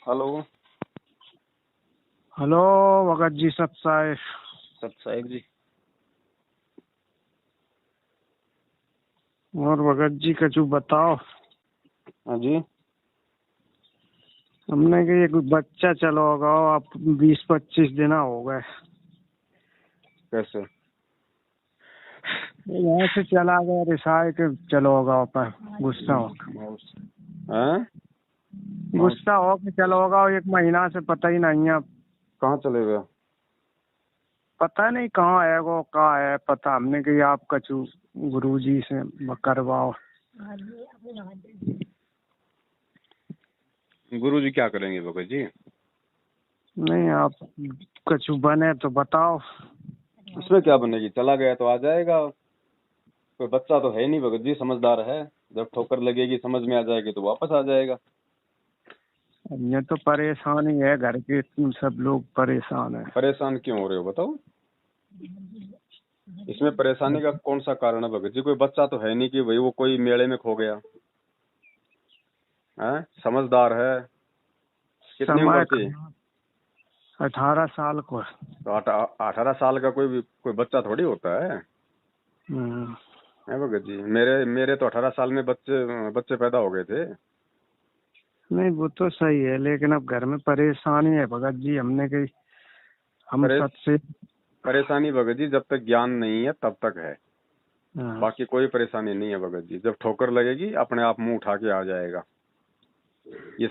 Hello. Hello Bhagat ji सत साहेब जी। और भगत जी कछु बताओ। हाँ जी। हमने कि एक बच्चा चलो होगा आप 20-25 दिन हो गए। कैसे? यहाँ से चला गया रिसाए के चलो होगा पर गुस्सा हो हैं? गुस्सा हो के चलो होगा 1 महीना से पता ही नहीं है। कहाँ चले गए? पता नहीं कहाँ है वो कहाँ है पता हमने कि आप कछु गुरुजी से करवाओ। गुरुजी क्या करेंगे भगत जी? नहीं आप कछु बने तो बताओ। इसमें क्या बनेगी? चला गया तो आ जाएगा। कोई बच्चा तो है नहीं भगत जी, समझदार है। जब ठोकर लगेगी समझ में आ जाएगी तो वापस आ जाएगा। ये तो परेशानी है घर के सब लोग परेशान है। परेशान क्यों हो रहे हो बताओ? इसमें परेशानी का कौन सा कारण है भगत जी? कोई बच्चा तो है नहीं कि भाई वो कोई मेले में खो गया है। समझदार है। कितनी उम्र थी? 18 साल को। तो 18 साल का कोई बच्चा थोड़ी होता है भगत जी। मेरे तो 18 साल में बच्चे पैदा हो गए थे। नहीं वो तो सही है लेकिन अब घर में परेशानी है भगत जी। हमने कही हम सबसे परेशानी भगत जी जब तक ज्ञान नहीं है तब तक है। हाँ। बाकी कोई परेशानी नहीं है भगत जी। जब ठोकर लगेगी अपने आप मुंह उठा के आ जाएगा। ये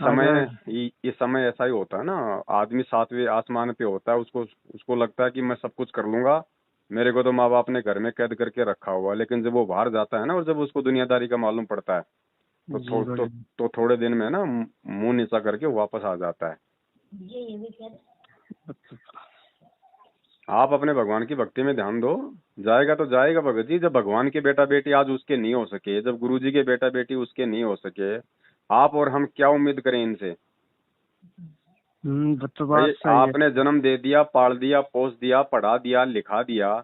समय ऐसा ही होता है ना। आदमी 7वें आसमान पे होता है, उसको लगता है कि मैं सब कुछ कर लूंगा। मेरे को तो माँ बाप ने घर में कैद करके रखा हुआ है। लेकिन जब वो बाहर जाता है ना और जब उसको दुनियादारी का मालूम पड़ता है तो थोड़े दिन में ना मुंह नीचा करके वापस आ जाता है। आप अपने भगवान की भक्ति में ध्यान दो। जाएगा तो जाएगा भगत जी। जब भगवान के बेटा बेटी आज उसके नहीं हो सके, जब गुरुजी के बेटा बेटी उसके नहीं हो सके, आप और हम क्या उम्मीद करें इनसे? तो बात सही आपने जन्म दे दिया, पाल दिया, पोस दिया, पढ़ा दिया, लिखा दिया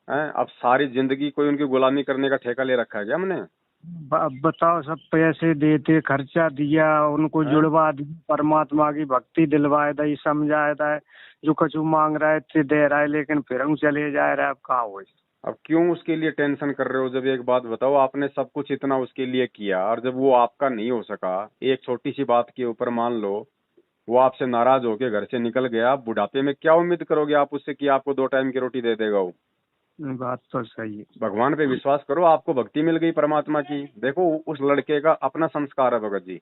है। अब सारी जिंदगी कोई उनकी गुलामी करने का ठेका ले रखा है क्या हमने? अब बताओ सब पैसे देते खर्चा दिया उनको जुड़वा दिया परमात्मा की भक्ति दिलवाए दई समझाए था जो कछु मांग रहे थे दे रहा है लेकिन फिर हम चले जा रहे अब कहाँ हो। अब क्यों उसके लिए टेंशन कर रहे हो? जब एक बात बताओ, आपने सब कुछ इतना उसके लिए किया और जब वो आपका नहीं हो सका, एक छोटी सी बात के ऊपर मान लो वो आपसे नाराज होके घर से निकल गया, बुढ़ापे में क्या उम्मीद करोगे आप उससे कि आपको 2 टाइम की रोटी दे देगा वो? बात तो सही है। भगवान पे विश्वास करो। आपको भक्ति मिल गई परमात्मा की। देखो उस लड़के का अपना संस्कार है भगत जी।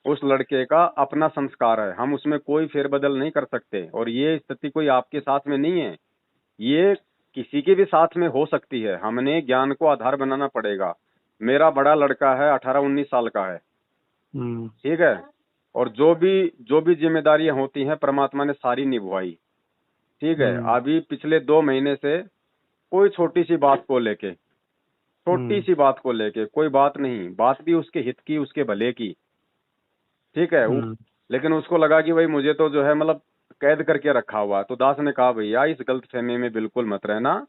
उस लड़के का अपना संस्कार है। हम उसमें कोई फेरबदल नहीं कर सकते। और ये स्थिति कोई आपके साथ में नहीं है, ये किसी के भी साथ में हो सकती है। हमने ज्ञान को आधार बनाना पड़ेगा। मेरा बड़ा लड़का है, 18-19 साल का है, ठीक है। और जो भी जिम्मेदारियां होती हैं परमात्मा ने सारी निभाई, ठीक है। अभी पिछले 2 महीने से कोई छोटी सी बात को लेके कोई बात नहीं, बात भी उसके हित की, उसके भले की, ठीक है। लेकिन उसको लगा कि भाई मुझे तो जो है मतलब कैद करके रखा हुआ। तो दास ने कहा भैया इस गलतफहमी में बिल्कुल मत रहना।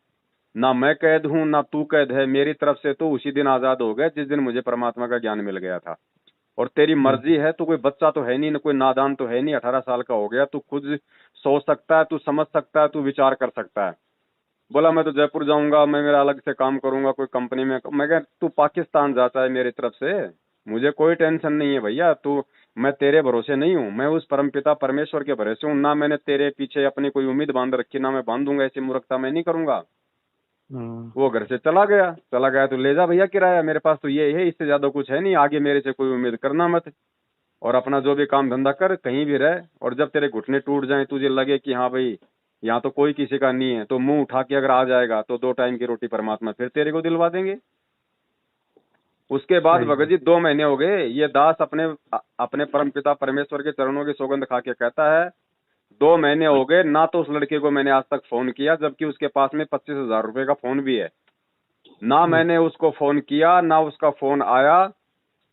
ना मैं कैद हूं ना तू कैद है। मेरी तरफ से तो उसी दिन आजाद हो गया जिस दिन मुझे परमात्मा का ज्ञान मिल गया था। और तेरी मर्जी है। तू कोई बच्चा तो है नहीं, ना कोई नादान तो है नहीं। 18 साल का हो गया, तू खुद सोच सकता है, तू समझ सकता है, तू विचार कर सकता है। बोला मैं तो जयपुर जाऊंगा, मैं मेरा अलग से काम करूंगा कोई कंपनी में। मैं कह तू पाकिस्तान जाता है मेरी तरफ से, मुझे कोई टेंशन नहीं है भैया। तू मैं तेरे भरोसे नहीं हूँ, मैं उस परमपिता परमेश्वर के भरोसे हूँ। ना मैंने तेरे पीछे अपनी कोई उम्मीद बांध रखी, ना मैं बांधूंगा। ऐसी मूर्खता मैं नहीं करूंगा। वो घर से चला गया तो ले जा भैया किराया, मेरे पास तो ये है, इससे ज्यादा कुछ है नहीं। आगे मेरे से कोई उम्मीद करना मत। और अपना जो भी काम धंधा कर, कहीं भी रह। और जब तेरे घुटने टूट जाएं, तुझे लगे कि हाँ भाई यहाँ तो कोई किसी का नहीं है, तो मुंह उठा के अगर आ जाएगा तो 2 टाइम की रोटी परमात्मा फिर तेरे को दिलवा देंगे। उसके बाद भगत जी 2 महीने हो गए, ये दास अपने परमपिता परमेश्वर के चरणों की सौगंध खा के कहता है 2 महीने हो गए ना तो उस लड़के को मैंने आज तक फोन किया, जबकि उसके पास में 25,000 रुपए का फोन भी है। ना मैंने उसको फोन किया ना उसका फोन आया,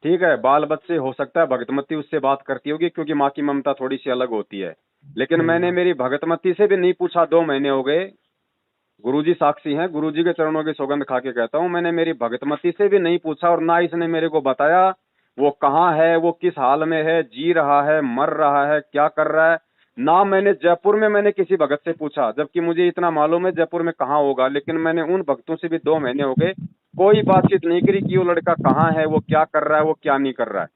ठीक है। बाल बच्चे हो सकता है भगतमती उससे बात करती होगी क्योंकि माँ की ममता थोड़ी सी अलग होती है। लेकिन मैंने मेरी भगतमती से भी नहीं पूछा। 2 महीने हो गए, गुरुजी साक्षी हैं, गुरुजी के चरणों की सौगंध खा के कहता हूँ, मैंने मेरी भगतमती से भी नहीं पूछा। और ना इसने मेरे को बताया वो कहाँ है, वो किस हाल में है, जी रहा है, मर रहा है, क्या कर रहा है ना। मैंने जयपुर में मैंने किसी भगत से पूछा, जबकि मुझे इतना मालूम है जयपुर में कहाँ होगा, लेकिन मैंने उन भक्तों से भी 2 महीने हो गए कोई बातचीत नहीं करी कि वो लड़का कहाँ है, वो क्या कर रहा है, वो क्या नहीं कर रहा है।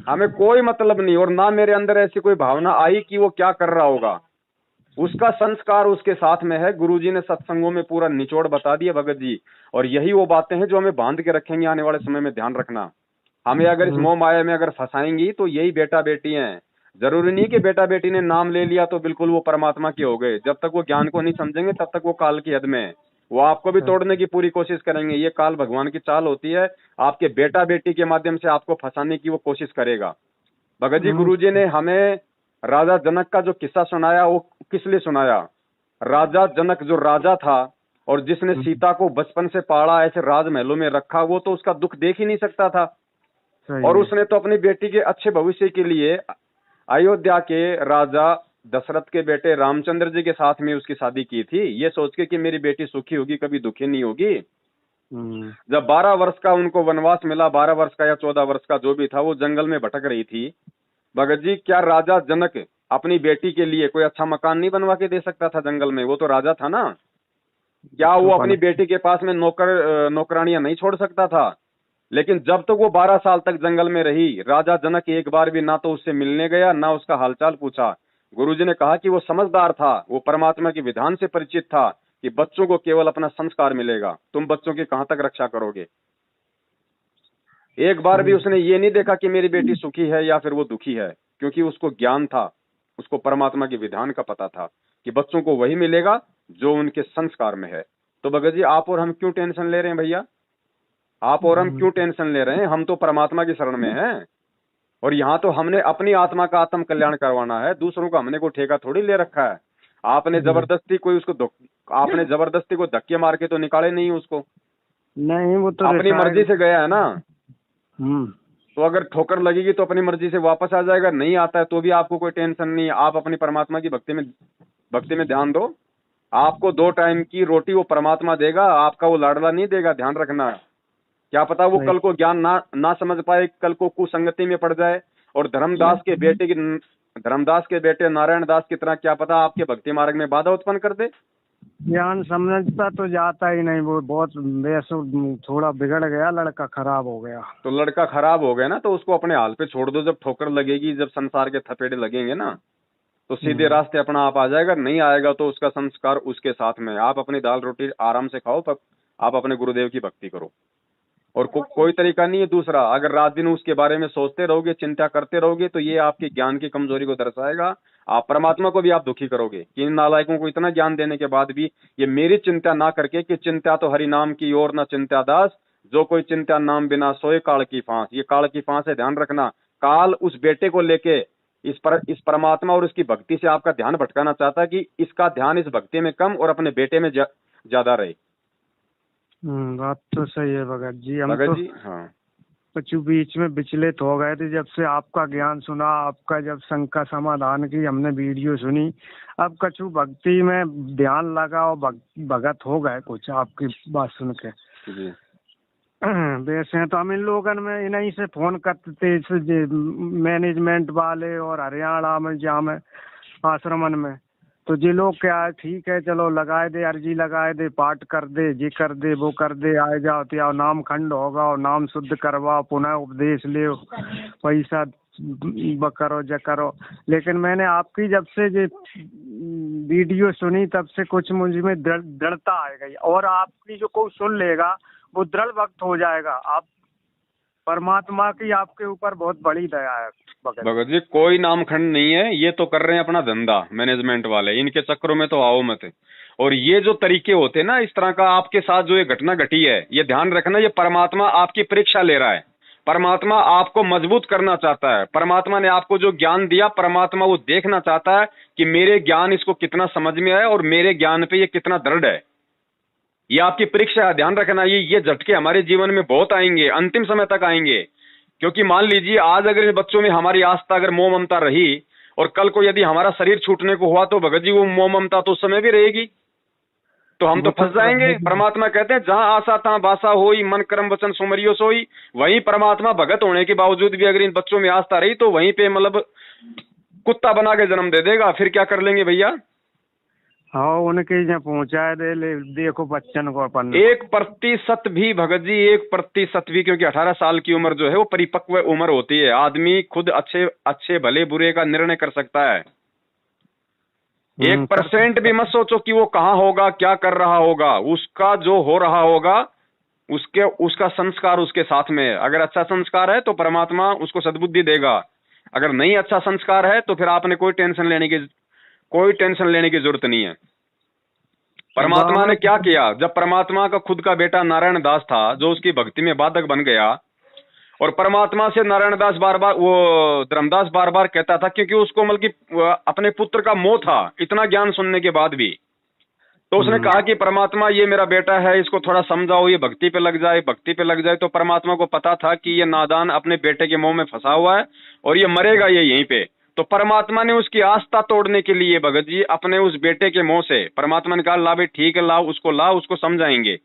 हमें कोई मतलब नहीं, और ना मेरे अंदर ऐसी कोई भावना आई कि वो क्या कर रहा होगा। उसका संस्कार उसके साथ में है। गुरुजी ने सत्संगों में पूरा निचोड़ बता दिया भगत जी, और यही वो बातें हैं जो हमें बांध के रखेंगे आने वाले समय में। ध्यान रखना, हमें अगर इस मोह माया में अगर फंसाएंगी तो यही बेटा बेटी हैं। जरूरी नहीं कि बेटा बेटी ने नाम ले लिया तो बिल्कुल वो परमात्मा के हो गए। जब तक वो ज्ञान को नहीं समझेंगे तब तक वो काल की हद में है। वो आपको भी तोड़ने की पूरी कोशिश करेंगे। ये काल भगवान की चाल होती है, आपके बेटा बेटी के माध्यम से आपको फंसाने की वो कोशिश करेगा। भगत जी गुरुजी ने हमें राजा जनक का जो किस्सा सुनाया वो किस लिए सुनाया। राजा जनक जो राजा था और जिसने सीता को बचपन से पाला, ऐसे राजमहलों में रखा, वो तो उसका दुख देख ही नहीं सकता था। और उसने तो अपनी बेटी के अच्छे भविष्य के लिए अयोध्या के राजा दशरथ के बेटे रामचंद्र जी के साथ में उसकी शादी की थी, ये सोच के कि मेरी बेटी सुखी होगी, कभी दुखी नहीं होगी। जब 12 वर्ष का उनको वनवास मिला, 12 वर्ष का या 14 वर्ष का जो भी था, वो जंगल में भटक रही थी। भगत जी, क्या राजा जनक अपनी बेटी के लिए कोई अच्छा मकान नहीं बनवा के दे सकता था जंगल में? वो तो राजा था ना। क्या वो अपनी बेटी के पास में नौकरानियां नहीं छोड़ सकता था? लेकिन जब तक वो 12 साल तक जंगल में रही, राजा जनक एक बार भी ना तो उससे मिलने गया, ना उसका हालचाल पूछा। गुरुजी ने कहा कि वो समझदार था, वो परमात्मा के विधान से परिचित था कि बच्चों को केवल अपना संस्कार मिलेगा, तुम बच्चों की कहां तक रक्षा करोगे। एक बार भी उसने ये नहीं देखा कि मेरी बेटी सुखी है या फिर वो दुखी है, क्योंकि उसको ज्ञान था, उसको परमात्मा के विधान का पता था कि बच्चों को वही मिलेगा जो उनके संस्कार में है। तो भगत जी, आप और हम क्यों टेंशन ले रहे हैं भैया? आप और हम क्यों टेंशन ले रहे हैं? हम तो परमात्मा की शरण में हैं, और यहाँ तो हमने अपनी आत्मा का आत्म कल्याण करवाना है। दूसरों का हमने कोई ठेका थोड़ी ले रखा है। आपने जबरदस्ती आपने जबरदस्ती को धक्के मार के तो निकाले नहीं उसको। नहीं, वो तो अपनी मर्जी से गया है ना। तो अगर ठोकर लगेगी तो अपनी मर्जी से वापस आ जाएगा, नहीं आता है तो भी आपको कोई टेंशन नहीं है। आप अपनी परमात्मा की भक्ति में ध्यान दो। आपको 2 टाइम की रोटी वो परमात्मा देगा, आपका वो लाडला नहीं देगा। ध्यान रखना। क्या पता वो कल को ज्ञान ना समझ पाए, कल को कुसंगति में पड़ जाए, और धर्मदास के बेटे नारायण दास की तरह क्या पता आपके भक्ति मार्ग में बाधा उत्पन्न कर दे। ज्ञान समझता तो जाता ही नहीं, वो बहुत थोड़ा बिगड़ गया, लड़का खराब हो गया। तो लड़का खराब हो गया ना, तो उसको अपने हाल पे छोड़ दो। जब ठोकर लगेगी, जब संसार के थपेड़े लगेंगे ना, तो सीधे रास्ते अपना आप आ जाएगा। नहीं आएगा तो उसका संस्कार उसके साथ में। आप अपनी दाल रोटी आराम से खाओ, पर आप अपने गुरुदेव की भक्ति करो, और कोई तरीका नहीं है दूसरा। अगर रात दिन उसके बारे में सोचते रहोगे, चिंता करते रहोगे, तो ये आपके ज्ञान की कमजोरी को दर्शाएगा। आप परमात्मा को भी आप दुखी करोगे कि इन नालायकों को इतना ज्ञान देने के बाद भी ये मेरी चिंता ना करके, कि चिंता तो हरि नाम की और ना चिंता दास, जो कोई चिंता नाम बिना सोए काल की फांस। ये काल की फांस है, ध्यान रखना। काल उस बेटे को लेके इस परमात्मा और उसकी भक्ति से आपका ध्यान भटकाना चाहता है कि इसका ध्यान इस भक्ति में कम और अपने बेटे में ज्यादा रहे। बात तो सही है भगत जी। हम भगत तो जी, हाँ, कुछ बीच में विचलित हो गए थे जब से आपका ज्ञान सुना, आपका जब शंका समाधान की हमने वीडियो सुनी। अब कछु भक्ति में ध्यान लगा और भगत हो गए कुछ आपकी बात सुन के जी। वैसे तो हम इन लोगन में इन्हीं से फोन करते थे, मैनेजमेंट वाले और हरियाणा में जहाँ में आश्रमन में, तो ये लोग क्या है, ठीक है चलो लगाए दे, अर्जी लगाए दे, पाठ कर दे, ये कर दे, वो कर दे, आए जाओ तो नाम खंड होगा और नाम शुद्ध करवाओ, पुनः उपदेश ले, पैसा करो ज करो। लेकिन मैंने आपकी जब से ये वीडियो सुनी तब से कुछ मुझ में दृढ़ता आ गई, और आपकी जो कोई सुन लेगा वो दृढ़ भक्त हो जाएगा। आप परमात्मा की आपके ऊपर बहुत बड़ी दया है भगत जी। कोई नामखंड नहीं है, ये तो कर रहे हैं अपना धंधा मैनेजमेंट वाले, इनके चक्करों में तो आओ मत। और ये जो तरीके होते हैं ना, इस तरह का आपके साथ जो ये घटना घटी है, ये ध्यान रखना, ये परमात्मा आपकी परीक्षा ले रहा है। परमात्मा आपको मजबूत करना चाहता है। परमात्मा ने आपको जो ज्ञान दिया, परमात्मा वो देखना चाहता है कि मेरे ज्ञान इसको कितना समझ में आया और मेरे ज्ञान पे ये कितना दृढ़ है। ये आपकी परीक्षा है, ध्यान रखना। ये झटके हमारे जीवन में बहुत आएंगे, अंतिम समय तक आएंगे। क्योंकि मान लीजिए आज अगर इन बच्चों में हमारी आस्था अगर मोह ममता रही, और कल को यदि हमारा शरीर छूटने को हुआ, तो भगत जी वो मोह ममता तो उस समय भी रहेगी। तो हम तो फंस जाएंगे। परमात्मा कहते हैं जहां आशा तहां बासा होई, मन कर्म वचन सुमरियो सोई। वहीं परमात्मा भगत होने के बावजूद भी अगर इन बच्चों में आस्था रही तो वहीं पे मतलब कुत्ता बना के जन्म दे देगा। फिर क्या कर लेंगे भैया? हाँ, उनके यहाँ पहुँचाए दे ले, देखो बच्चन को अपन 1% भी भगत जी, 1% भी, क्योंकि 18 साल की उम्र जो है वो परिपक्व उम्र होती है। आदमी खुद अच्छे अच्छे भले बुरे का निर्णय कर सकता है। 1% भी मत सोचो कि वो कहाँ होगा, क्या कर रहा होगा। उसका जो हो रहा होगा उसका संस्कार उसके साथ में है। अगर अच्छा संस्कार है तो परमात्मा उसको सद्बुद्धि देगा। अगर नहीं अच्छा संस्कार है तो फिर आपने कोई टेंशन लेने की जरूरत नहीं है। परमात्मा ने क्या किया? जब परमात्मा का खुद का बेटा नारायण दास था जो उसकी भक्ति में बाधक बन गया, और परमात्मा से नारायण दास धर्मदास बार बार कहता था, क्योंकि उसको मतलब अपने पुत्र का मोह था इतना ज्ञान सुनने के बाद भी। तो उसने कहा कि परमात्मा ये मेरा बेटा है, इसको थोड़ा समझाओ, ये भक्ति पे लग जाए। तो परमात्मा को पता था कि ये नादान अपने बेटे के मोह में फंसा हुआ है और ये मरेगा ये यहीं पे। तो परमात्मा ने उसकी आस्था तोड़ने के लिए भगत जी अपने उस बेटे के मोह से परमात्मा ने कहा ला भाई ठीक है, लाओ उसको समझाएंगे।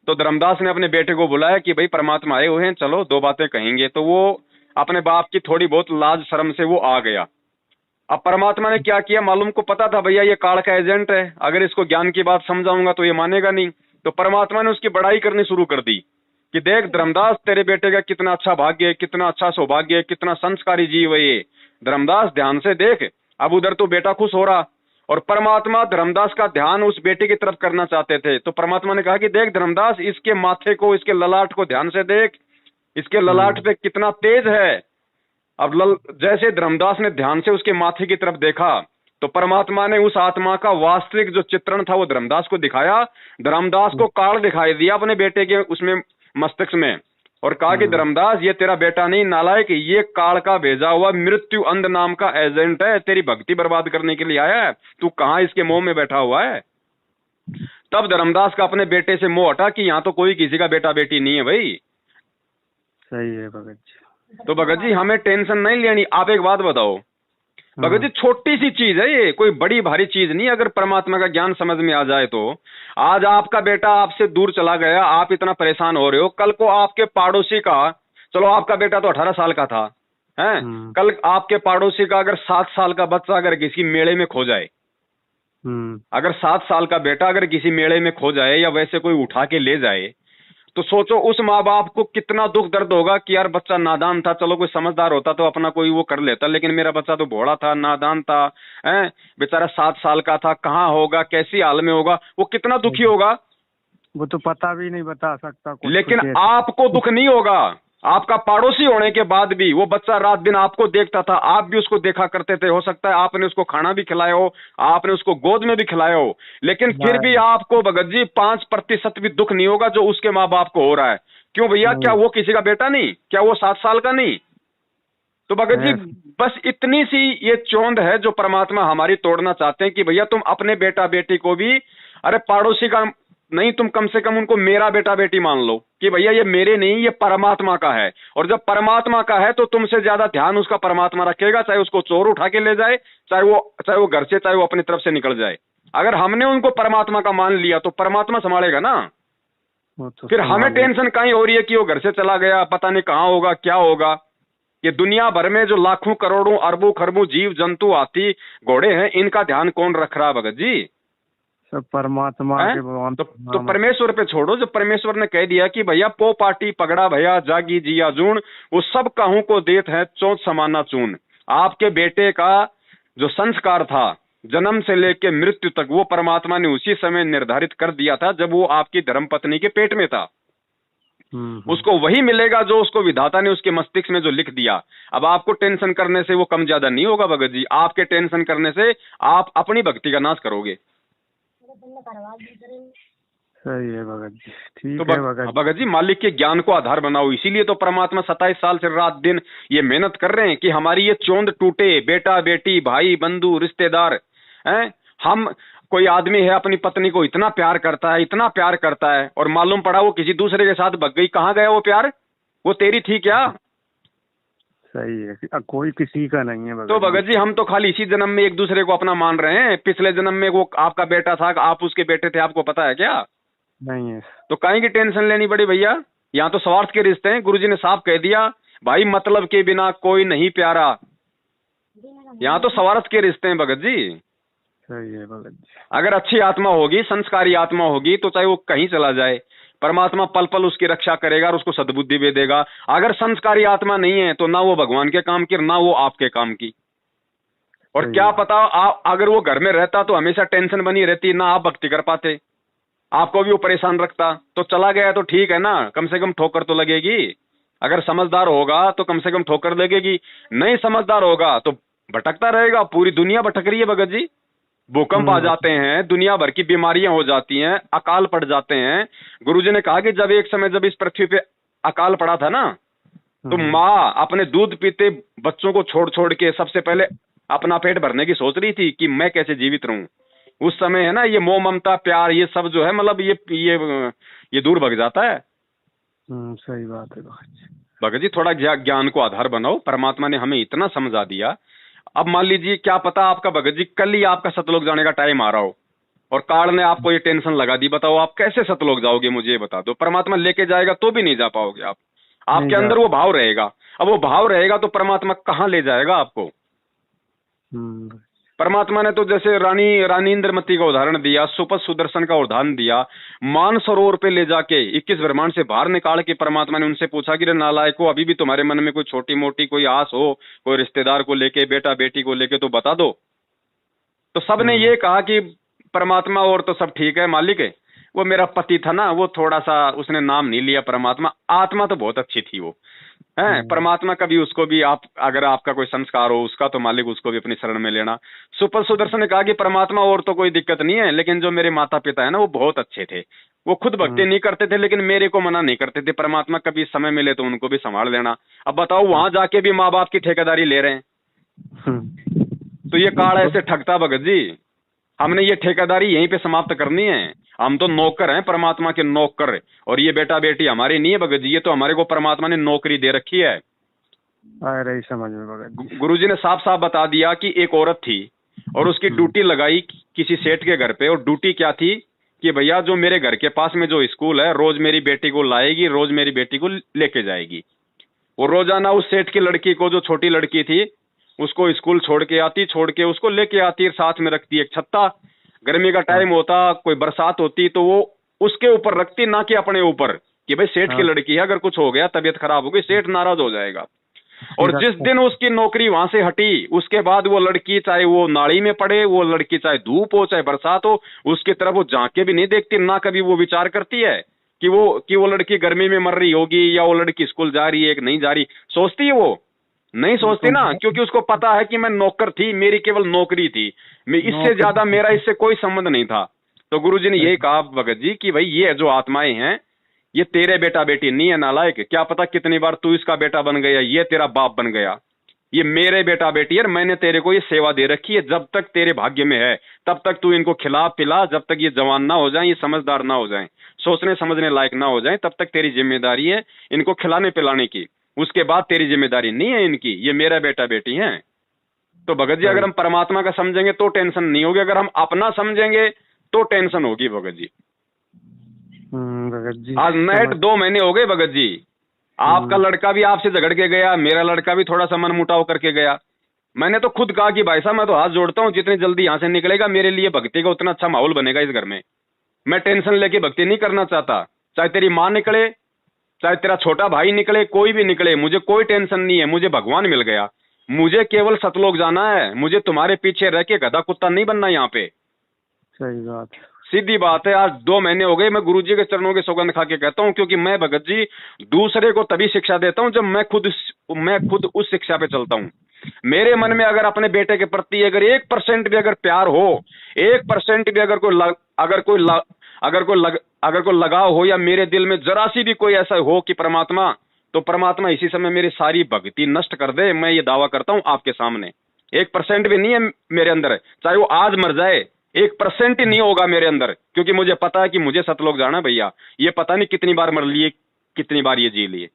तो धर्मदास ने अपने बेटे को बुलाया कि भाई परमात्मा आए हुए हैं, चलो 2 बातें कहेंगे। तो वो अपने बाप की थोड़ी बहुत लाज शर्म से वो आ गया। अब परमात्मा ने क्या किया मालूम, को पता था भैया ये काल का एजेंट है, अगर इसको ज्ञान की बात समझाऊंगा तो ये मानेगा नहीं। तो परमात्मा ने उसकी बड़ाई करनी शुरू कर दी कि देख धर्मदास, तेरे बेटे का कितना अच्छा भाग्य है, कितना अच्छा सौभाग्य है, कितना संस्कारी जीव है ये। धर्मदास ध्यान से देख। अब उधर तो बेटा खुश हो रहा और परमात्मा धर्मदास का ध्यान उस बेटे की तरफ करना चाहते थे। तो परमात्मा ने कहा कि देख धर्मदास, इसके माथे को, इसके ललाट को ध्यान से देख, इसके ललाट पे कितना तेज है। अब जैसे धर्मदास ने ध्यान से उसके माथे की तरफ देखा तो परमात्मा ने उस आत्मा का वास्तविक जो चित्रण था वो धर्मदास को दिखाया। धर्मदास को काल दिखाई दिया अपने बेटे के उसमें मस्तिष्क में, और कहा कि धर्मदास ये तेरा बेटा नहीं नालायक, ये काल का भेजा हुआ मृत्यु अंध नाम का एजेंट है, तेरी भक्ति बर्बाद करने के लिए आया है। तू कहाँ इसके मोह में बैठा हुआ है। तब धर्मदास का अपने बेटे से मोह हटा कि यहाँ तो कोई किसी का बेटा बेटी नहीं है भाई। सही है भगत जी। तो भगत जी हमें टेंशन नहीं लेनी। आप एक बात बताओ भगत जी, छोटी सी चीज है ये, कोई बड़ी भारी चीज नहीं। अगर परमात्मा का ज्ञान समझ में आ जाए तो आज आपका बेटा आपसे दूर चला गया, आप इतना परेशान हो रहे हो, कल को आपके पड़ोसी का, चलो आपका बेटा तो 18 साल का था, हैं, कल आपके पड़ोसी का अगर 7 साल का बच्चा अगर किसी मेले में खो जाए, अगर 7 साल का बेटा अगर किसी मेले में खो जाए या वैसे कोई उठा के ले जाए, तो सोचो उस माँ बाप को कितना दुख दर्द होगा कि यार बच्चा नादान था, चलो कोई समझदार होता तो अपना कोई वो कर लेता, लेकिन मेरा बच्चा तो भोला था, नादान था, हैं, बेचारा 7 साल का था, कहाँ होगा, कैसी हाल में होगा, वो कितना दुखी होगा। वो तो पता भी नहीं बता सकता कुछ। लेकिन आपको दुख नहीं होगा, आपका पड़ोसी होने के बाद भी वो बच्चा रात दिन आपको देखता था, आप भी उसको देखा करते थे, हो सकता है आपने उसको खाना भी खिलाया हो, आपने उसको गोद में भी खिलाया हो, लेकिन फिर भी आपको भगत जी 5% भी दुख नहीं होगा जो उसके माँ बाप को हो रहा है। क्यों भैया, क्या वो किसी का बेटा नहीं? क्या वो 7 साल का नहीं? तो भगत जी बस इतनी सी ये चोंद है जो परमात्मा हमारी तोड़ना चाहते हैं कि भैया तुम अपने बेटा बेटी को भी, अरे पड़ोसी का नहीं, तुम कम से कम उनको मेरा बेटा बेटी मान लो कि भैया ये मेरे नहीं, ये परमात्मा का है। और जब परमात्मा का है तो तुमसे ज्यादा ध्यान उसका परमात्मा रखेगा, चाहे उसको चोर उठा के ले जाए, चाहे वो घर से, चाहे वो अपनी तरफ से निकल जाए। अगर हमने उनको परमात्मा का मान लिया तो परमात्मा संभालेगा ना। तो फिर हमें टेंशन कहीं हो रही है कि वो घर से चला गया, पता नहीं कहाँ होगा, क्या होगा। ये दुनिया भर में जो लाखों करोड़ों अरबों खरबों जीव जंतु हाथी घोड़े हैं, इनका ध्यान कौन रख रहा है भगत जी? परमात्मा के भगवान। तो परमेश्वर पे छोड़ो। जो परमेश्वर ने कह दिया कि भैया पो पाटी पगड़ा भैया जागी जिया जून, वो सब कहूं को देत है चौथ समाना चून। आपके बेटे का जो संस्कार था जन्म से लेके मृत्यु तक, वो परमात्मा ने उसी समय निर्धारित कर दिया था जब वो आपकी धर्मपत्नी के पेट में था। उसको वही मिलेगा जो उसको विधाता ने उसके मस्तिष्क में जो लिख दिया। अब आपको टेंशन करने से वो कम ज्यादा नहीं होगा भगत जी, आपके टेंशन करने से आप अपनी भक्ति का नाश करोगे। सही है भगत जी, ठीक तो है भगत जी मालिक के ज्ञान को आधार बनाओ। इसीलिए तो परमात्मा 27 साल से रात दिन ये मेहनत कर रहे हैं कि हमारी ये चोंद टूटे। बेटा बेटी भाई बंधु रिश्तेदार हैं, हम कोई आदमी है अपनी पत्नी को इतना प्यार करता है, इतना प्यार करता है, और मालूम पड़ा वो किसी दूसरे के साथ भग गई। कहाँ गया वो प्यार? वो तेरी थी क्या? सही है, कोई किसी का नहीं है तो भगत जी हम तो खाली इसी जन्म में एक दूसरे को अपना मान रहे हैं, पिछले जन्म में वो आपका बेटा था, आप उसके बेटे थे, आपको पता है क्या? नहीं है। तो काहे की टेंशन लेनी पड़ी भैया? यहाँ तो स्वार्थ के रिश्ते हैं, गुरुजी ने साफ कह दिया भाई, मतलब के बिना कोई नहीं प्यारा। यहाँ तो स्वार्थ के रिश्ते हैं भगत जी। सही है भगत जी। अगर अच्छी आत्मा होगी, संस्कारी आत्मा होगी, तो चाहे वो कहीं चला जाए, परमात्मा पल पल उसकी रक्षा करेगा और उसको सद्बुद्धि भी देगा। अगर संस्कारी आत्मा नहीं है तो ना वो भगवान के काम की, ना वो आपके काम की। और क्या पता आप अगर वो घर में रहता तो हमेशा टेंशन बनी रहती, ना आप भक्ति कर पाते, आपको भी वो परेशान रखता। तो चला गया तो ठीक है ना, कम से कम ठोकर तो लगेगी। अगर समझदार होगा तो कम से कम ठोकर लगेगी, नहीं समझदार होगा तो भटकता रहेगा। पूरी दुनिया भटक रही है भगत जी, भूकंप आ जाते हैं, दुनिया भर की बीमारियां हो जाती हैं, अकाल पड़ जाते हैं। गुरुजी ने कहा कि जब एक समय जब इस पृथ्वी पे अकाल पड़ा था ना, तो माँ अपने दूध पीते बच्चों को छोड़ छोड़ के सबसे पहले अपना पेट भरने की सोच रही थी कि मैं कैसे जीवित रहूं। उस समय है ना, ये मोह ममता प्यार ये सब जो है, मतलब ये दूर भग जाता है। सही बात है भगत जी थोड़ा ज्ञान को आधार बनाओ, परमात्मा ने हमें इतना समझा दिया। अब मान लीजिए क्या पता आपका भगत जी कल ही आपका सतलोक जाने का टाइम आ रहा हो और काल ने आपको ये टेंशन लगा दी, बताओ आप कैसे सतलोक जाओगे? मुझे ये बता दो। परमात्मा लेके जाएगा तो भी नहीं जा पाओगे आप, आपके अंदर वो भाव रहेगा। अब वो भाव रहेगा तो परमात्मा कहाँ ले जाएगा आपको? परमात्मा ने तो जैसे रानी इंद्रमती का उदाहरण दिया, सुपथ सुदर्शन का उदाहरण दिया, मानसरोवर पे ले जाके 21 ब्रह्मांड से बाहर निकाल के परमात्मा ने उनसे पूछा कि रे नालायको, अभी भी तुम्हारे मन में कोई छोटी मोटी कोई आस हो, कोई रिश्तेदार को लेके, बेटा बेटी को लेके, तो बता दो। तो सबने ये कहा कि परमात्मा और तो सब ठीक है मालिक है, वो मेरा पति था ना, वो थोड़ा सा उसने नाम नहीं लिया परमात्मा, आत्मा तो बहुत अच्छी थी वो है। परमात्मा कभी उसको भी आप, अगर आपका कोई संस्कार हो उसका, तो मालिक उसको भी अपनी शरण में लेना। सुपर सुदर्शन ने कहा कि परमात्मा और तो कोई दिक्कत नहीं है, लेकिन जो मेरे माता पिता है ना वो बहुत अच्छे थे, वो खुद भक्ति नहीं करते थे लेकिन मेरे को मना नहीं करते थे। परमात्मा कभी समय मिले तो उनको भी संभाल लेना। अब बताओ वहां जाके भी माँ बाप की ठेकेदारी ले रहे हैं, तो ये काल ऐसे ठगता भगत जी। हमने ये ठेकेदारी यहीं पे समाप्त करनी है। हम तो नौकर हैं, परमात्मा के नौकर, और ये बेटा बेटी हमारे नहीं है भगत जी, ये तो हमारे को परमात्मा ने नौकरी दे रखी है। अरे समझ में भगत जी। गुरुजी ने साफ साफ बता दिया कि एक औरत थी और उसकी ड्यूटी लगाई किसी सेठ के घर पे, और ड्यूटी क्या थी कि भैया जो मेरे घर के पास में जो स्कूल है, रोज मेरी बेटी को लाएगी, रोज मेरी बेटी को लेके जाएगी। वो रोजाना उस सेठ की लड़की को, जो छोटी लड़की थी, उसको स्कूल छोड़ के उसको लेके आती, साथ में रखती एक छत्ता। गर्मी का टाइम होता, कोई बरसात होती, तो वो उसके ऊपर रखती, ना कि अपने ऊपर, कि भाई सेठ की लड़की है, अगर कुछ हो गया, तबीयत खराब हो गई, सेठ नाराज हो जाएगा। और जिस दिन उसकी नौकरी वहां से हटी, उसके बाद वो लड़की चाहे वो नाली में पड़े, वो लड़की चाहे धूप हो चाहे बरसात हो, उसकी तरफ वो झांके भी नहीं देखती, ना कभी वो विचार करती है कि वो लड़की गर्मी में मर रही होगी, या वो लड़की स्कूल जा रही है कि नहीं जा रही। सोचती है? वो नहीं सोचती ना, क्योंकि उसको पता है कि मैं नौकर थी, मेरी केवल नौकरी थी, मैं इससे ज्यादा मेरा इससे कोई संबंध नहीं था। तो गुरुजी ने यही कहा भगत जी कि भाई ये जो आत्माएं हैं, ये तेरे बेटा बेटी नहीं है नालायक, क्या पता कितनी बार तू इसका बेटा बन गया, ये तेरा बाप बन गया, ये मेरे बेटा बेटी है। मैंने तेरे को ये सेवा दे रखी है, जब तक तेरे भाग्य में है तब तक तू इनको खिला पिला, जब तक ये जवान ना हो जाए, ये समझदार ना हो जाए, सोचने समझने लायक ना हो जाए, तब तक तेरी जिम्मेदारी है इनको खिलाने पिलाने की। उसके बाद तेरी जिम्मेदारी नहीं है इनकी, ये मेरा बेटा बेटी है। तो भगत जी अगर हम परमात्मा का समझेंगे तो टेंशन नहीं होगी, अगर हम अपना समझेंगे तो टेंशन होगी भगत जी। भगत जी आज नेट 2 महीने हो गए भगत जी, आपका लड़का भी आपसे झगड़ के गया, मेरा लड़का भी थोड़ा सा मन मुटाव करके गया। मैंने तो खुद कहा कि भाई साहब मैं तो हाथ जोड़ता हूँ, जितनी जल्दी यहाँ से निकलेगा मेरे लिए भक्ति का उतना अच्छा माहौल बनेगा इस घर में। मैं टेंशन लेके भक्ति नहीं करना चाहता, चाहे तेरी माँ निकले, चाहे तेरा छोटा भाई निकले, कोई भी निकले, मुझे कोई टेंशन नहीं है। मुझे भगवान मिल गया, मुझे केवल सतलोक जाना है, मुझे तुम्हारे पीछे रह के गधा कुत्ता नहीं बनना यहाँ पे। सही बात, सीधी बात है। आज 2 महीने हो गए मैं गुरुजी के चरणों के सौगंध खा के कहता हूँ, क्योंकि मैं भगत जी दूसरे को तभी शिक्षा देता हूँ जब मैं खुद उस शिक्षा पे चलता हूँ। मेरे मन में अगर अपने बेटे के प्रति अगर 1% भी अगर प्यार हो, 1% भी अगर कोई लगाव हो, या मेरे दिल में जरा सी भी कोई ऐसा हो कि परमात्मा, तो परमात्मा इसी समय मेरी सारी भक्ति नष्ट कर दे। मैं ये दावा करता हूं आपके सामने, 1% भी नहीं है मेरे अंदर, चाहे वो आज मर जाए, 1% ही नहीं होगा मेरे अंदर, क्योंकि मुझे पता है कि मुझे सतलोक जाना भैया। ये पता नहीं कितनी बार मर लिए, कितनी बार ये जी लिए।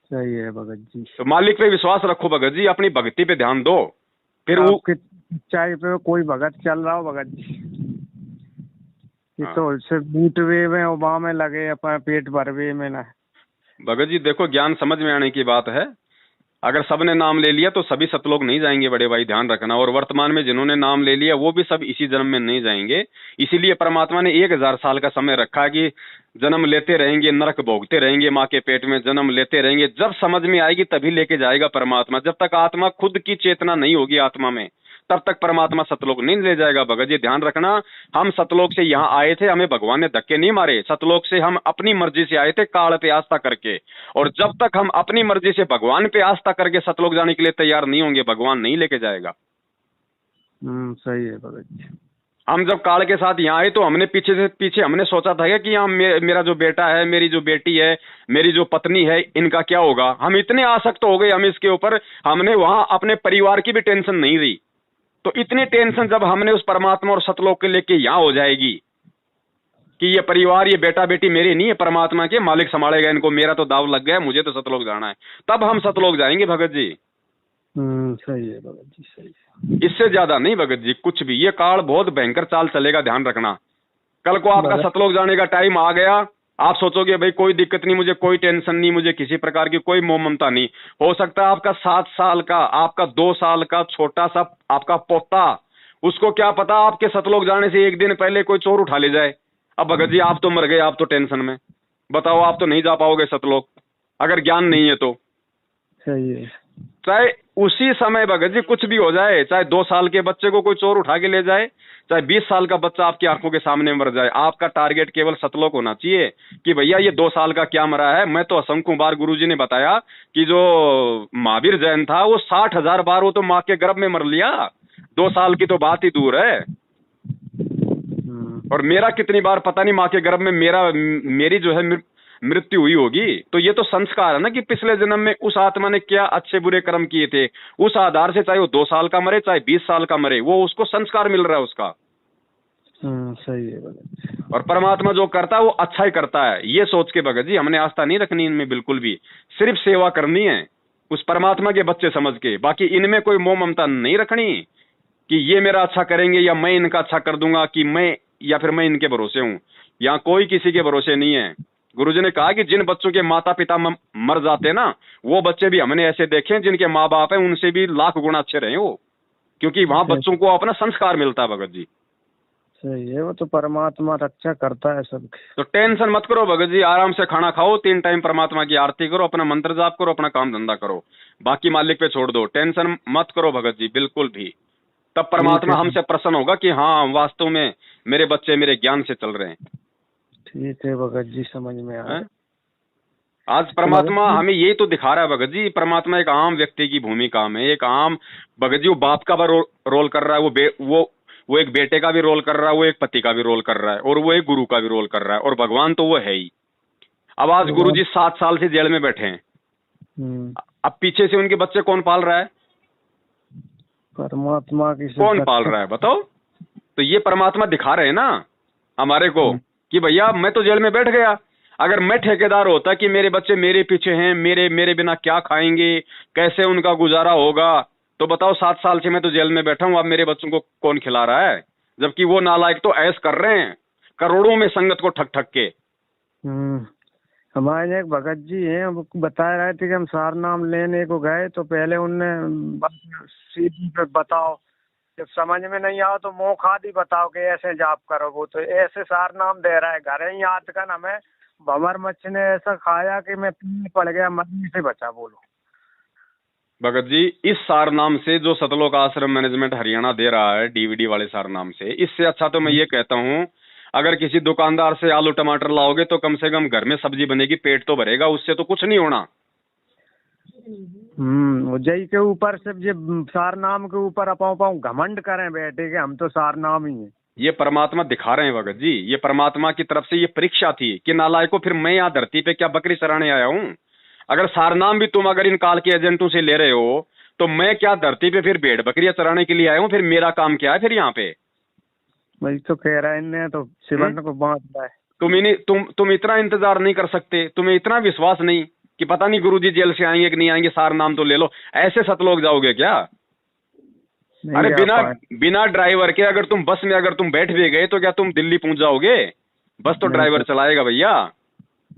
सही है भगत जी। तो मालिक पे विश्वास रखो भगत जी, अपनी भक्ति पे ध्यान दो। फिर वो सच्चाई पे कोई भगत चल रहा हो भगत जी, ये तो सिर्फ बूट वे में उबा में लगे अपना पेट भर वे में ना। भगत जी देखो, ज्ञान समझ में आने की बात है। अगर सबने नाम ले लिया तो सभी सतलोक नहीं जाएंगे बड़े भाई, ध्यान रखना। और वर्तमान में जिन्होंने नाम ले लिया वो भी सब इसी जन्म में नहीं जाएंगे। इसीलिए परमात्मा ने 1000 साल का समय रखा कि जन्म लेते रहेंगे, नरक भोगते रहेंगे, माँ के पेट में जन्म लेते रहेंगे। जब समझ में आएगी तभी लेके जाएगा परमात्मा। जब तक आत्मा खुद की चेतना नहीं होगी आत्मा में, तब तक परमात्मा सतलोक नहीं ले जाएगा भगत जी, ध्यान रखना। हम सतलोक से यहाँ आए थे, हमें भगवान ने धक्के नहीं मारे। सतलोक से हम अपनी मर्जी से आए थे, काल पे आस्था करके। और जब तक हम अपनी मर्जी से भगवान पे आस्था करके सतलोक जाने के लिए तैयार नहीं होंगे, भगवान नहीं लेके जाएगा। सही है भगत जी। हम जब काल के साथ यहाँ आए तो हमने पीछे हमने सोचा था कि यहाँ मेरा जो बेटा है, मेरी जो बेटी है, मेरी जो पत्नी है, इनका क्या होगा। हम इतने आसक्त हो गए हम इसके ऊपर, हमने वहां अपने परिवार की भी टेंशन नहीं दी। तो इतनी टेंशन जब हमने उस परमात्मा और सतलोक के लेके यहाँ हो जाएगी कि ये परिवार, ये बेटा बेटी मेरे नहीं है, परमात्मा के, मालिक संभालेगा इनको, मेरा तो दाव लग गया, मुझे तो सतलोक जाना है, तब हम सतलोक जाएंगे भगत जी। सही है भगत जी, सही है। इससे ज्यादा नहीं भगत जी कुछ भी। ये काल बहुत भयंकर चाल चलेगा, ध्यान रखना। कल को आपका सतलोक जाने का टाइम आ गया, आप सोचोगे भाई कोई दिक्कत नहीं, मुझे कोई टेंशन नहीं, मुझे किसी प्रकार की कोई मोह ममता नहीं। हो सकता है आपका 7 साल का, आपका 2 साल का छोटा सा आपका पोता, उसको क्या पता आपके सतलोक जाने से एक दिन पहले कोई चोर उठा ले जाए। अब भगत जी आप तो मर गए, आप तो टेंशन में, बताओ आप तो नहीं जा पाओगे सतलोक अगर ज्ञान नहीं है तो। सही है। चाहे उसी समय भगत जी कुछ भी हो जाए, चाहे 2 साल के बच्चे को कोई चोर उठा के ले जाए, चाहे 20 साल का बच्चा आपकी आंखों के सामने मर जाए, आपका टारगेट केवल सतलोक होना चाहिए कि भैया ये 2 साल का क्या मरा है। मैं तो असंख्य बार गुरुजी ने बताया कि जो महावीर जैन था वो 60,000 बार वो तो माँ के गर्भ में मर लिया, 2 साल की तो बात ही दूर है। और मेरा कितनी बार पता नहीं माँ के गर्भ में मेरी जो है मृत्यु हुई होगी। तो ये तो संस्कार है ना कि पिछले जन्म में उस आत्मा ने क्या अच्छे बुरे कर्म किए थे, उस आधार से चाहे वो 2 साल का मरे चाहे 20 साल का मरे, वो उसको संस्कार मिल रहा है उसका। सही है भगत जी। और परमात्मा जो करता है वो अच्छा ही करता है, ये सोच के भगत जी हमने आस्था नहीं रखनी इनमें बिल्कुल भी। सिर्फ सेवा करनी है उस परमात्मा के बच्चे समझ के, बाकी इनमें कोई मोह ममता नहीं रखनी कि ये मेरा अच्छा करेंगे या मैं इनका अच्छा कर दूंगा, कि मैं या फिर मैं इनके भरोसे हूं। यहाँ कोई किसी के भरोसे नहीं है। गुरुजी ने कहा कि जिन बच्चों के माता पिता मर जाते हैं ना, वो बच्चे भी हमने ऐसे देखे हैं जिनके माँ बाप हैं उनसे भी लाख गुना अच्छे रहे वो, क्योंकि वहां बच्चों को अपना संस्कार मिलता है भगत जी। सही है, वो तो परमात्मा रक्षा करता है सबकी। तो टेंशन मत करो भगत जी, आराम से खाना खाओ, 3 टाइम परमात्मा की आरती करो, अपना मंत्र जाप करो, अपना काम धंधा करो, बाकी मालिक पे छोड़ दो। टेंशन मत करो भगत जी बिल्कुल भी। तब परमात्मा हमसे प्रसन्न होगा कि हाँ वास्तव में मेरे बच्चे मेरे ज्ञान से चल रहे हैं। ठीक है भगत जी, समझ में आया। आज परमात्मा हमें यही तो दिखा रहा है भगत जी। परमात्मा एक आम व्यक्ति की भूमिका में, एक आम भगत जी वो बाप का भी रोल कर रहा है, वो एक बेटे का भी रोल कर रहा है, वो एक पति का भी रोल कर रहा है, और वो एक गुरु का भी रोल कर रहा है, और भगवान तो वो है ही। अब आज गुरु जी 7 साल से जेल में बैठे हैं, अब पीछे से उनके बच्चे कौन पाल रहा है? परमात्मा की। कौन पाल रहा है बताओ? तो ये परमात्मा दिखा रहे हैं ना हमारे को कि भैया मैं तो जेल में बैठ गया, अगर मैं ठेकेदार होता कि मेरे बच्चे मेरे पीछे हैं, मेरे बिना क्या खाएंगे, कैसे उनका गुजारा होगा, तो बताओ 7 साल से मैं तो जेल में बैठा हूं, अब मेरे बच्चों को कौन खिला रहा है? जबकि वो नालायक तो ऐश कर रहे हैं करोड़ों में संगत को ठग ठग के। हमारे एक भगत जी हैं, वो बता रहे थे कि हम सार नाम लेने को गए तो पहले उनने सीधी पे बताओ, जब समझ में नहीं आओ तो मुँह खादी बताओ कि ऐसे जाप करो। वो तो ऐसे सार नाम दे रहा है, घर ही याद कर हमें भंवर मच्छ ने ऐसा खाया कि मैं पीने पड़ गया, मरने से बचा। बोलो भगत जी इस सार नाम से जो सतलोक आश्रम मैनेजमेंट हरियाणा दे रहा है डीवीडी वाले सार नाम से, इससे अच्छा तो मैं ये कहता हूँ अगर किसी दुकानदार से आलू टमाटर लाओगे तो कम से कम घर में सब्जी बनेगी, पेट तो भरेगा, उससे तो कुछ नहीं होना। जय के ऊपर से सार नाम के ऊपर अपाऊ घमंड करें बैठे कि हम तो सार नाम ही है। ये परमात्मा दिखा रहे हैं भगत जी, ये परमात्मा की तरफ से ये परीक्षा थी कि नालायकों फिर मैं यहाँ धरती पे क्या बकरी चराने आया हूँ? अगर सारनाम भी तुम अगर इन काल के एजेंटों से ले रहे हो तो मैं क्या धरती पे फिर भेड़ बकरियां चराने के लिए आया हूँ? फिर मेरा काम क्या है फिर यहाँ पे? वही तो कह रहा है इन्हें तो शिवन को बांट रहा है। तुम इतना इंतजार नहीं कर सकते? तुम्हें इतना विश्वास नहीं कि पता नहीं गुरुजी जेल से आएंगे कि नहीं आएंगे, सार नाम तो ले लो, ऐसे सतलोक जाओगे क्या? अरे बिना ड्राइवर के अगर तुम बस में अगर तुम बैठ भी गए तो क्या तुम दिल्ली पहुंच जाओगे? बस तो ड्राइवर चलाएगा भैया।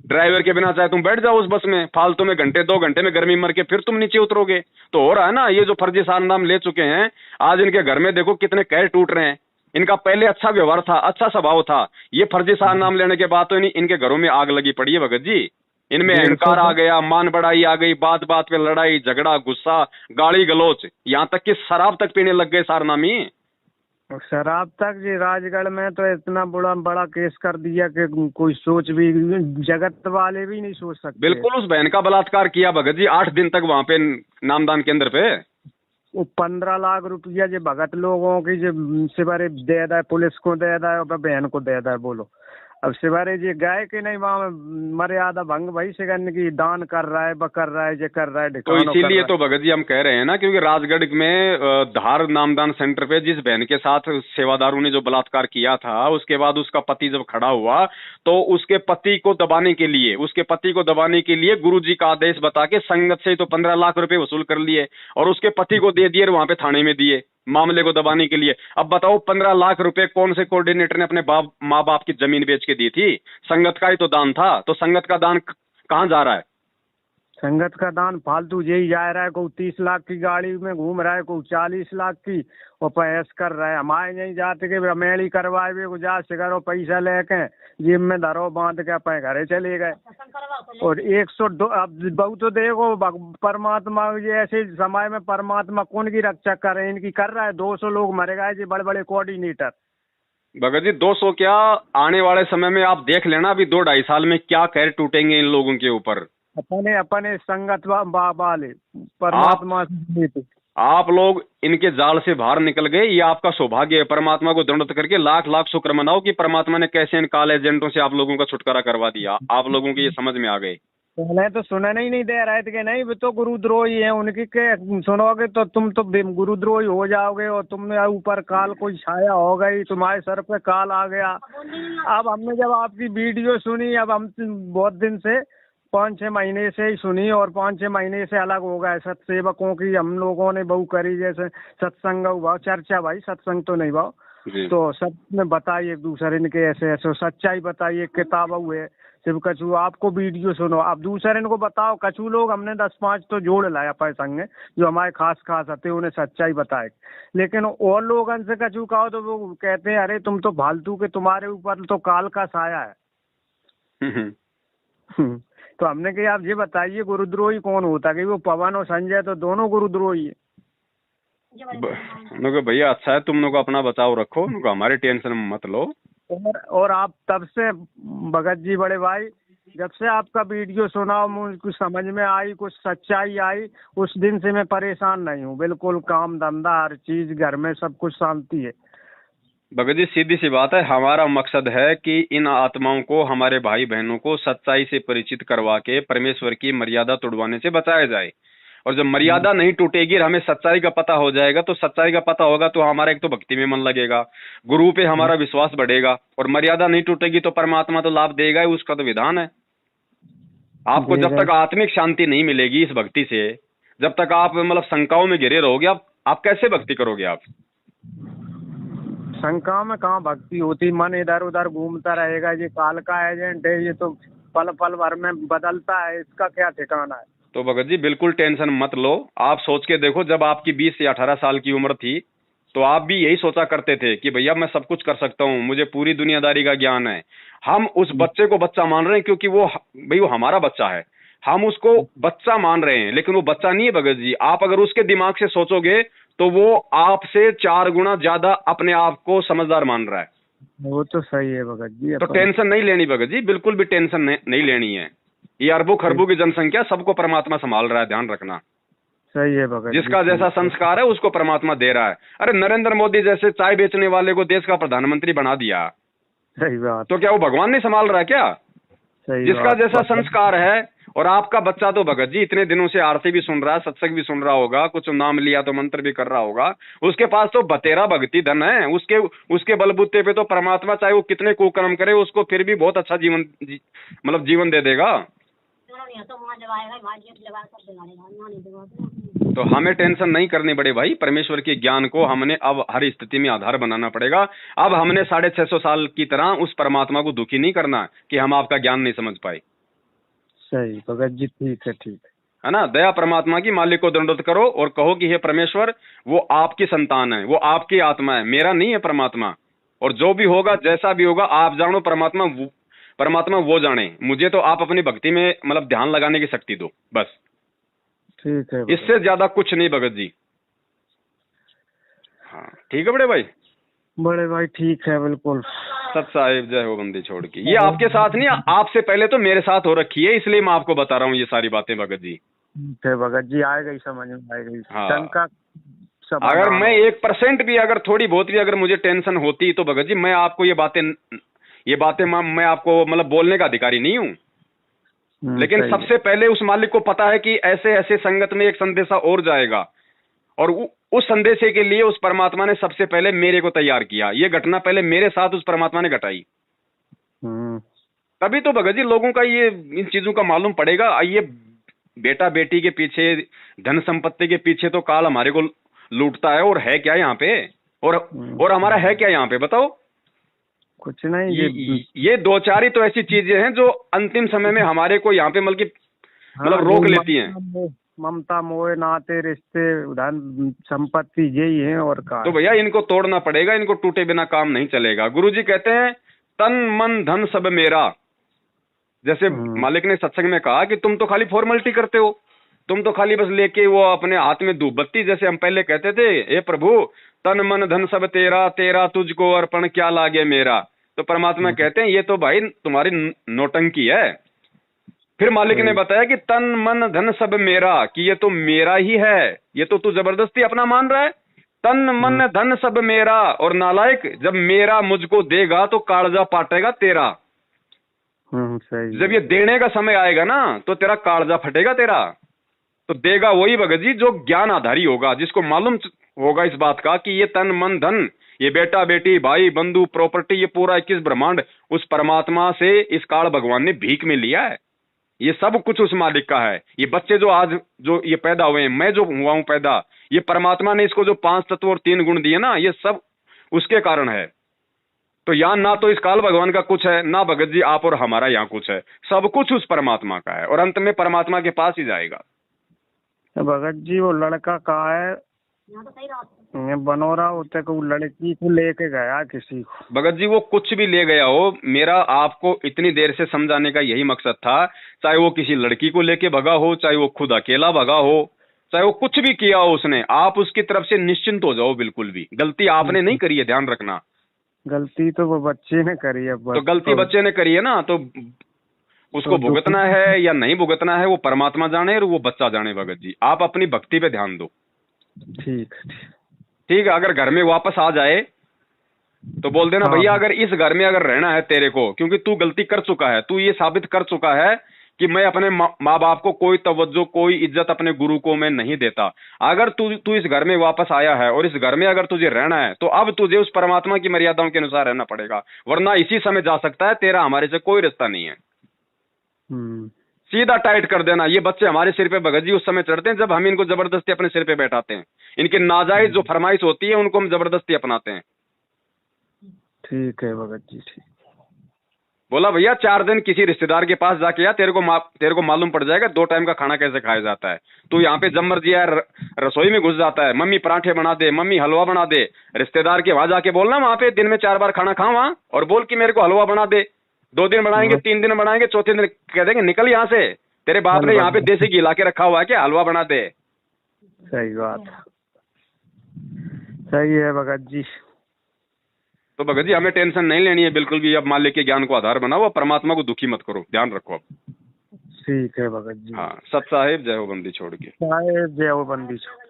ड्राइवर के बिना चाहे तुम बैठ जाओ उस बस में, फालतू में घंटे 2 घंटे में गर्मी मर के फिर तुम नीचे उतरोगे। तो हो रहा है ना, ये जो फर्जी सार नाम ले चुके हैं, आज इनके घर में देखो कितने कैर टूट रहे हैं। इनका पहले अच्छा व्यवहार था, अच्छा स्वभाव था, ये फर्जी सार नाम लेने के बाद तो इनके घरों में आग लगी पड़ी है भगत जी। इनमें अहंकार आ गया, मान बढ़ाई आ गई, बात बात पे लड़ाई झगड़ा गुस्सा गाली गलौच, यहाँ तक कि शराब तक पीने लग गए सारनामी। शराब तक जी राजगढ़ में तो इतना बड़ा केस कर दिया कि कोई सोच भी, जगत वाले भी नहीं सोच सकते। बिल्कुल, उस बहन का बलात्कार किया भगत जी 8 दिन तक वहां पे नामदान केंद्र पे। वो 15 लाख रुपया जो भगत लोगों की जो सिवारे दे दा, पुलिस को दे दा, बहन को दे दा। बोलो अब सिवारे जी गए कि नहीं वहाँ मर्यादा भंग भाई से करने की, दान कर रहा है, कर रहा है, जो कर रहा है। तो इसीलिए तो भगत जी हम कह रहे हैं ना, क्योंकि राजगढ़ में धार नामदान सेंटर पे जिस बहन के साथ सेवादारों ने जो बलात्कार किया था, उसके बाद उसका पति जब खड़ा हुआ तो उसके पति को दबाने के लिए गुरुजी का आदेश बता के संगत से तो 15 लाख रुपए वसूल कर लिए और उसके पति को दे दिए, वहां पे थाने में दिए मामले को दबाने के लिए। अब बताओ 15 लाख रुपए कौन से कोऑर्डिनेटर ने अपने माँ बाप की जमीन बेच के दी थी? संगत का ही तो दान था। तो संगत का दान कहाँ जा रहा है? संगत का दान फालतू यही जा रहा है। कोई 30 लाख की गाड़ी में घूम रहा है, कोई 40 लाख की, और पैस कर रहा है। हमारे नहीं जाते कि मेली करवाए हुए को जा सिगरो पैसा लेके जिम में धरो बांध के अपने घरे चले गए। और 102 अब बहुत तो देखो परमात्मा ये ऐसे समय में परमात्मा कौन की रक्षा कर रहे हैं? इनकी कर रहा है। 200 लोग मरे गए जी, बड़े बड़े कोऑर्डिनेटर। भगत जी 200 क्या, आने वाले समय में आप देख लेना, अभी 2-2.5 साल में क्या कहर टूटेंगे इन लोगों के ऊपर। अपने संगत वाले परमात्मा से आप लोग इनके जाल से बाहर निकल गए, ये आपका सौभाग्य है। परमात्मा को दंडवत करके लाख लाख शुक्र मनाओ कि परमात्मा ने कैसे इन काले एजेंटों से आप लोगों का छुटकारा करवा दिया। आप लोगों को ये समझ में आ गए। पहले तो सुनने ही नहीं दे रहे थे कि नहीं वो तो गुरुद्रोही है, उनकी के सुनोगे तो तुम तो गुरुद्रोही हो जाओगे और तुमने ऊपर काल कोई छाया हो गई, तुम्हारे सर पे काल आ गया। अब हमने जब आपकी वीडियो सुनी, अब हम बहुत दिन से 5-6 महीने से ही सुनी और 5-6 महीने से अलग हो गए। सत्सेवकों की हम लोगों ने बहु करी, जैसे सत्संग भाव चर्चा, भाई सत्संग तो नहीं भाव, तो सब में बताइए एक दूसरे इनके ऐसे ऐसे सच्चाई बताइए। किताब हुए सिर्फ कछु आपको वीडियो सुनो, आप दूसरे इनको बताओ। कछु लोग हमने 10-5 तो जोड़ लाया अपने संग जो हमारे खास आते, उन्हें सच्चाई बताए। लेकिन और लोग से कछु कहो तो वो कहते हैं अरे तुम तो फालतू के, तुम्हारे ऊपर तो काल का साया है। तो हमने कहा आप ये बताइए गुरुद्रोही कौन होता है? कि वो पवन और संजय तो दोनों गुरुद्रोही है। भैया अच्छा है, तुम लोग अपना बचाव रखो, हमारे टेंशन में मत लो। और आप तब से भगत जी बड़े भाई, जब से आपका वीडियो सुना मुझे कुछ समझ में आई, कुछ सच्चाई आई, उस दिन से मैं परेशान नहीं हूँ। बिल्कुल काम धंधा हर चीज, घर में सब कुछ शांति है। भगत जी सीधी सी बात है, हमारा मकसद है कि इन आत्माओं को, हमारे भाई बहनों को सच्चाई से परिचित करवा के परमेश्वर की मर्यादा तोड़वाने से बचाया जाए। और जब मर्यादा नहीं टूटेगी, हमें सच्चाई का पता हो जाएगा, तो सच्चाई का पता होगा तो हमारा एक तो भक्ति में मन लगेगा, गुरु पे हमारा विश्वास बढ़ेगा। और मर्यादा नहीं टूटेगी तो परमात्मा तो लाभ देगा ही, उसका तो विधान है। आपको जब तक आत्मिक शांति नहीं मिलेगी इस भक्ति से, जब तक आप मतलब शंकाओं में घिरे रहोगे, आप कैसे भक्ति करोगे? आप शंका में कहाँ भक्ति होती? मन इधर उधर घूमता रहेगा। ये काल का एजेंट है, ये तो पल पल भर में बदलता है, इसका क्या ठिकाना है? तो भगत जी बिल्कुल टेंशन मत लो। आप सोच के देखो, जब आपकी 20 या 18 साल की उम्र थी तो आप भी यही सोचा करते थे कि भैया मैं सब कुछ कर सकता हूँ, मुझे पूरी दुनियादारी का ज्ञान है। हम उस बच्चे को बच्चा मान रहे हैं क्योंकि वो हमारा बच्चा है, हम उसको बच्चा मान रहे हैं, लेकिन वो बच्चा नहीं है भगत जी। आप अगर उसके दिमाग से सोचोगे तो वो आपसे 4 गुना ज्यादा अपने आप को समझदार मान रहा है। वो तो सही है भगत जी। तो टेंशन नहीं लेनी भगत जी, बिल्कुल भी टेंशन नहीं लेनी है। ये अरबों खरबों की जनसंख्या, सबको परमात्मा संभाल रहा है, ध्यान रखना। सही है भगत। जिसका जैसा संस्कार है उसको परमात्मा दे रहा है। अरे नरेंद्र मोदी जैसे चाय बेचने वाले को देश का प्रधानमंत्री बना दिया, सही बात। तो क्या वो भगवान नहीं संभाल रहा है क्या? जिसका जैसा संस्कार है। और आपका बच्चा तो भगत जी इतने दिनों से आरती भी सुन रहा है, सत्संग भी सुन रहा होगा, कुछ नाम लिया तो मंत्र भी कर रहा होगा, उसके पास तो बतेरा भक्ति धन है। उसके बलबूते पे तो परमात्मा चाहे वो कितने कुकर्म करे, उसको फिर भी बहुत अच्छा जीवन मतलब जीवन दे देगा। नहीं है तो वहाँ जब आएगा भाई गेट लगा कर दिलाएगा, ना नहीं दिलवा। तो हमें टेंशन नहीं करनी पड़े भाई, परमेश्वर के ज्ञान को हमने अब हर स्थिति में आधार बनाना पड़ेगा। अब हमने 650 साल की तरह उस परमात्मा को दुखी नहीं करना कि हम आपका ज्ञान नहीं समझ पाए। सही भगत जी, ठीक है, ठीक है ना। दया परमात्मा की, मालिक को दंडोत करो और कहो कि हे परमेश्वर, वो आपकी संतान है, वो आपकी आत्मा है, मेरा नहीं है परमात्मा। और जो भी होगा, जैसा भी होगा, आप जानो, परमात्मा वो जाने। मुझे तो आप अपनी भक्ति में मतलब ध्यान लगाने की शक्ति दो, बस। ठीक है, इससे ज्यादा कुछ नहीं भगत जी। हाँ ठीक है बड़े भाई। बड़े भाई ठीक है, बिल्कुल। सत साहिब जय हो बंदी छोड़ के। ये आपके साथ नहीं, आपसे पहले तो मेरे साथ हो रखी है, इसलिए मैं आपको बता रहा हूँ ये सारी बातें भगत जी। ठीक है भगत जी, आएगा ही समझ में, आएगा ही। हाँ। शंका अगर मैं 1% भी, अगर थोड़ी बहुत भी अगर मुझे टेंशन होती तो भगत जी मैं आपको ये बातें मैं आपको मतलब बोलने का अधिकारी नहीं हूँ। लेकिन सबसे पहले उस मालिक को पता है कि ऐसे ऐसे संगत में एक संदेशा और जाएगा, और उस संदेशे के लिए उस परमात्मा ने सबसे पहले मेरे को तैयार किया। ये घटना पहले मेरे साथ उस परमात्मा ने घटाई। तभी तो भगत जी लोगों का ये इन चीजों का मालूम पड़ेगा। ये बेटा बेटी के पीछे, धन संपत्ति के पीछे तो काल हमारे को लूटता है, और है क्या यहाँ पे, और हमारा है क्या यहाँ पे, बताओ। कुछ नहीं। ये दो चार ही तो ऐसी चीजें हैं जो अंतिम समय में हमारे को यहाँ पे मतलब रोक लेती हैं। ममता, मोह, नाते, रिश्ते, धन संपत्ति, यही है और का। तो भैया इनको तोड़ना पड़ेगा, इनको टूटे बिना काम नहीं चलेगा। गुरुजी कहते हैं तन मन धन सब मेरा। जैसे मालिक ने सत्संग में कहा कि तुम तो खाली फॉर्मेलिटी करते हो, तुम तो खाली बस लेके वो अपने हाथ में धूप बत्ती, जैसे हम पहले कहते थे, हे प्रभु तन मन धन सब तेरा, तेरा तुझको अर्पण क्या लागे मेरा। तो परमात्मा कहते हैं ये तो भाई तुम्हारी नौटंकी है। फिर मालिक ने बताया कि तन मन धन सब मेरा, कि ये तो मेरा ही है, ये तो तू जबरदस्ती अपना मान रहा है। तन मन धन सब मेरा, और नालायक जब मेरा मुझको देगा तो कालजा पाटेगा तेरा। सही। जब ये देने का समय आएगा ना तो तेरा कालजा फटेगा तेरा। तो देगा वही भगत जी जो ज्ञान आधारी होगा, जिसको मालूम होगा इस बात का कि ये तन मन धन, ये बेटा बेटी, भाई बंधु, प्रॉपर्टी, ये पूरा 21 ब्रह्मांड उस परमात्मा से इस काल भगवान ने भीख में लिया है। ये सब कुछ उस मालिक का है। ये बच्चे जो आज जो ये पैदा हुए हैं, मैं जो हुआ हूं पैदा, ये परमात्मा ने इसको जो 5 तत्व और 3 गुण दिए ना, ये सब उसके कारण है। तो यहाँ ना तो इस काल भगवान का कुछ है, ना भगत जी आप और हमारा यहाँ कुछ है, सब कुछ उस परमात्मा का है, और अंत में परमात्मा के पास ही जाएगा। तो भगत जी वो लड़का कहाँ है? बनोरा होते को लड़की को लेके गया किसी को। भगत जी वो कुछ भी ले गया हो, मेरा आपको इतनी देर से समझाने का यही मकसद था। चाहे वो किसी लड़की को लेके भगा हो, चाहे वो खुद अकेला भगा हो, चाहे वो कुछ भी किया हो उसने, आप उसकी तरफ से निश्चिंत हो जाओ। बिल्कुल भी गलती आपने नहीं करी है, ध्यान रखना। गलती तो वो बच्चे ने करी है। तो गलती बच्चे ने करी है ना, तो उसको भुगतना है या नहीं भुगतना है वो परमात्मा जाने और वो बच्चा जाने। भगत जी आप अपनी भक्ति पे ध्यान दो। ठीक है। अगर घर में वापस आ जाए तो बोल देना भैया अगर इस घर में अगर रहना है तेरे को, क्योंकि तू गलती कर चुका है, तू ये साबित कर चुका है कि मैं अपने माँ बाप को कोई तवज्जो, कोई इज्जत अपने गुरु को मैं नहीं देता। अगर तू इस घर में वापस आया है और इस घर में अगर तुझे रहना है तो अब तुझे उस परमात्मा की मर्यादाओं के अनुसार रहना पड़ेगा, वरना इसी समय जा सकता है। तेरा हमारे से कोई रिश्ता नहीं है। सीधा टाइट कर देना। ये बच्चे हमारे सिर पे भगत जी उस समय चढ़ते हैं जब हम इनको जबरदस्ती अपने सिर पे बैठाते हैं। इनकी नाजायज जो फरमाइश होती है उनको हम जबरदस्ती अपनाते हैं। ठीक है भगत जी, ठीक। बोला भैया 4 दिन किसी रिश्तेदार के पास जाके आ, तेरे को मालूम पड़ जाएगा 2 टाइम का खाना कैसे खाया जाता है। तू यहाँ पे जब मर्जी है रसोई में घुस जाता है, मम्मी पराठे बना दे, मम्मी हलवा बना दे। रिश्तेदार के वहां जाके बोलना वहां पे दिन में 4 बार खाना खाओ वहां, और बोल कि मेरे को हलवा बना दे। 2 दिन बनाएंगे, 3 दिन बनाएंगे, चौथे दिन कह देंगे निकल यहाँ से, तेरे बाप ने यहाँ पे देसी घी ला के रखा हुआ है क्या, हलवा बना दे। सही बात, सही है भगत जी। तो भगत जी हमें टेंशन नहीं लेनी है बिल्कुल भी। अब मालिक के ज्ञान को आधार बनाओ, परमात्मा को दुखी मत करो, ध्यान रखो अब। ठीक है भगत जी। हाँ, सत साहिब जय हो बंदी छोड़ के। साहिब जय हो बंदी छोड़।